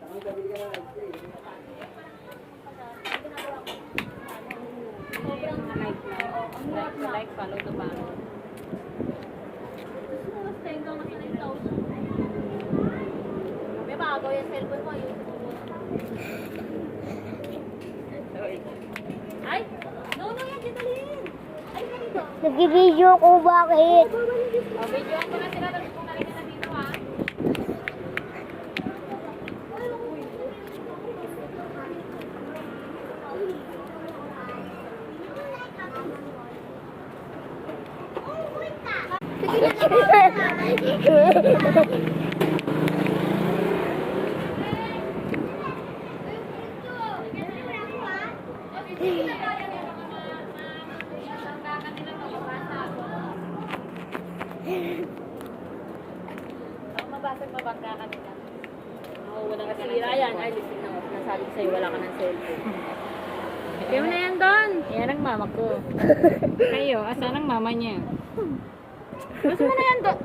Ang gabi ka na Sobrang like na. Like, follow the back. Gusto mo mas 10 ka mas 9,000. May bago yung cellphone mo, YouTube mo. Ay! No, yan, Jitalin! Ay, ganito. Nag-video ko bakit? Videoan ko na sila, tapos kung nalagyan na dito, ha? Mabasag mabangga ka nila. Oo, walang kasira yan. Ay, listing na. Nasabi ko sa'yo, wala ka ng cellphone. Kaya mo na yan doon. Yan ang mama ko. Kayo, asan ang mama niya? Gusto mo na yan doon.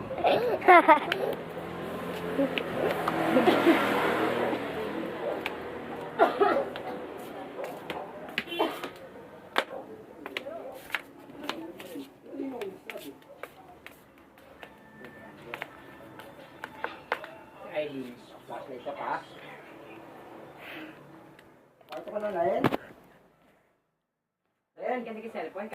Aileen, bakit ka pa? Bakit ka na, Lain? Lain, kasi ka cellphone.